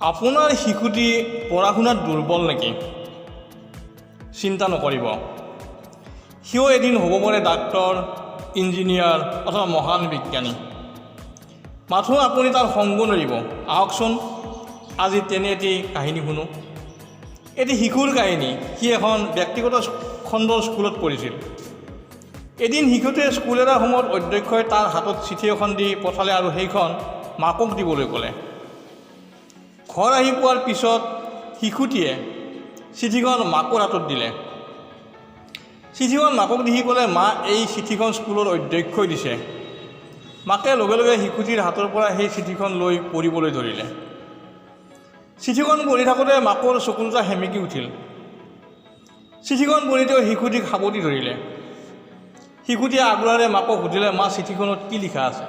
আপোনাৰ শিশুটি পঢ়া শুনাত দুৰ্বল নেকি? চিন্তা নকৰিব। সিও এদিন হ'ব পাৰে ডাক্তৰ, ইঞ্জিনিয়াৰ অথবা মহান বিজ্ঞানী। মাথো আপুনি তাৰ সংগ নৰিব। আহকচোন আজি তেনে এটি কাহিনী শুনো। এটি শিশুৰ কাহিনী। সি এখন ব্যক্তিগত খণ্ডৰ স্কুলত পঢ়িছিল। এদিন শিশুটোৱে স্কুল এৰাৰ সময়ত অধ্যক্ষই তাৰ হাতত চিঠি এখন দি পঠালে আৰু সেইখন মাকক দিবলৈ ক'লে। ঘৰ আহি পোৱাৰ পিছত শিশুটিয়ে চিঠিখন মাকৰ হাতত দিলে। চিঠিখন মাকক দেখি ক'লে, মা, এই চিঠিখন স্কুলৰ অধ্যক্ষই দিছে। মাকে লগে লগে শিশুটিৰ হাতৰ পৰা সেই চিঠিখন লৈ পঢ়িবলৈ ধৰিলে। চিঠিখন পঢ়ি থাকোঁতে মাকৰ চকু দুটা সেমেকি উঠিল। চিঠিখন পঢ়ি তেওঁ শিশুটিক সাবটি ধৰিলে। শিশুটিয়ে আগ্ৰহেৰে মাকক সুধিলে, মা, চিঠিখনত কি লিখা আছে?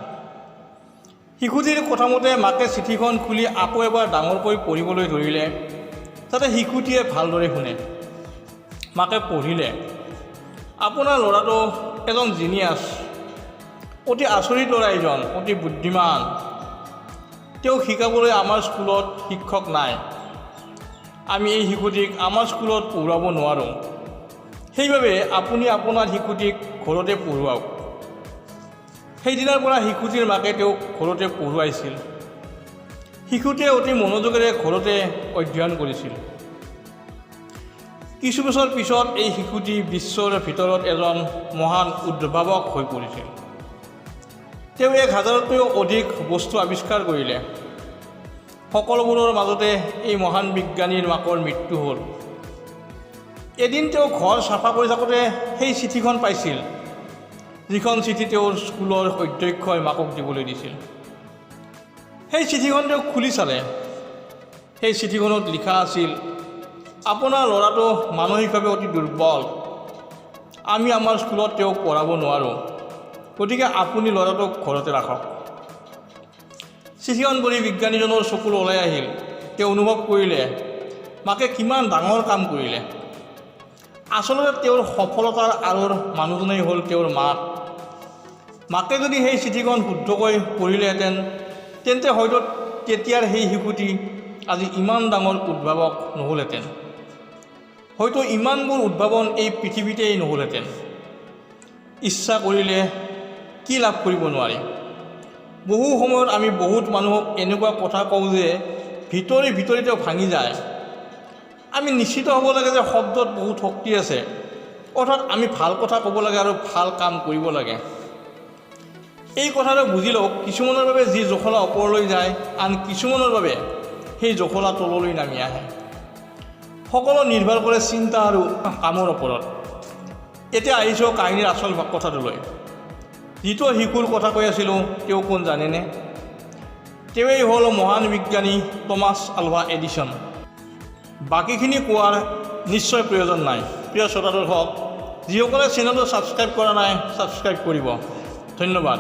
শিশুটিৰ কথামতে মাকে চিঠিখন খুলি আকৌ এবাৰ ডাঙৰকৈ পঢ়িবলৈ ধৰিলে, যাতে শিশুটিয়ে ভালদৰে শুনে। মাকে পঢ়িলে, আপোনাৰ ল'ৰাটো এজন জিনিয়াছ, অতি আচৰিত ল'ৰা এজন, অতি বুদ্ধিমান। তেওঁক শিকাবলৈ আমাৰ স্কুলত শিক্ষক নাই। আমি এই শিশুটিক আমাৰ স্কুলত পঢ়ুৱাব নোৱাৰোঁ। সেইবাবে আপুনি আপোনাৰ শিশুটিক ঘৰতে পঢ়ুৱাওক। সেইদিনাৰ পৰা শিশুটিৰ মাকে তেওঁক ঘৰতে পঢ়ুৱাইছিল। শিশুটিয়ে অতি মনোযোগেৰে ঘৰতে অধ্যয়ন কৰিছিল। কিছু বছৰ পিছত এই শিশুটি বিশ্বৰ ভিতৰত এজন মহান উদ্ভাৱক হৈ পৰিছিল। তেওঁ 1000তকৈও অধিক বস্তু আৱিষ্কাৰ কৰিলে। সকলোবোৰৰ মাজতে এই মহান বিজ্ঞানীৰ মাকৰ মৃত্যু হ'ল। এদিন তেওঁ ঘৰ চাফা কৰি থাকোঁতে সেই চিঠিখন পাইছিল, যিখন চিঠি তেওঁৰ স্কুলৰ অধ্যক্ষই মাকক দিবলৈ দিছিল। সেই চিঠিখন তেওঁ খুলি চালে। সেই চিঠিখনত লিখা আছিল, আপোনাৰ ল'ৰাটো মানসিকভাৱে অতি দুৰ্বল। আমি আমাৰ স্কুলত তেওঁক পঢ়াব নোৱাৰোঁ। গতিকে আপুনি ল'ৰাটোক ঘৰতে ৰাখক। চিঠিখন পঢ়ি বিজ্ঞানীজনৰ চকুৰ ওলাই আহিল। তেওঁ অনুভৱ কৰিলে, মাকে কিমান ডাঙৰ কাম কৰিলে। আচলতে তেওঁৰ সফলতাৰ আঁৰৰ মানুহজনেই হ'ল তেওঁৰ মাক। মাকে যদি সেই চিঠিখন শুদ্ধকৈ পঢ়িলেহেঁতেন, তেন্তে হয়তো তেতিয়াৰ সেই শিশুটি আজি ইমান ডাঙৰ উদ্ভাৱক নহ'লহেঁতেন। হয়তো ইমানবোৰ উদ্ভাৱন এই পৃথিৱীতেই নহ'লহেঁতেন। ইচ্ছা কৰিলে কি লাভ কৰিব নোৱাৰি। বহু সময়ত আমি বহুত মানুহক এনেকুৱা কথা কওঁ যে ভিতৰি ভিতৰি তেওঁ ভাঙি যায়। আমি নিশ্চিত হ'ব লাগে যে শব্দত বহুত শক্তি আছে, অৰ্থাৎ আমি ভাল কথা ক'ব লাগে আৰু ভাল কাম কৰিব লাগে। এই কথাটো বুজি লওক, কিছুমানৰ বাবে যি জখলা ওপৰলৈ যায়, আন কিছুমানৰ বাবে সেই জখলা তললৈ নামি আহে। সকলো নিৰ্ভৰ কৰে চিন্তা আৰু কামৰ ওপৰত। এতিয়া আহিছোঁ কাহিনীৰ আচল কথাটোলৈ। যিটো শিশুৰ কথা কৈ আছিলোঁ, তেওঁ কোন জানেনে? তেওঁৱেই হ'ল মহান বিজ্ঞানী টমাছ আলভা এডিছন। বাকীখিনি কোৱাৰ নিশ্চয় প্ৰয়োজন নাই। প্ৰিয় শ্ৰোতা দৰ্শক, যিসকলে চেনেলটো ছাবস্ক্ৰাইব কৰা নাই, ছাবস্ক্ৰাইব কৰিব। ধন্যবাদ।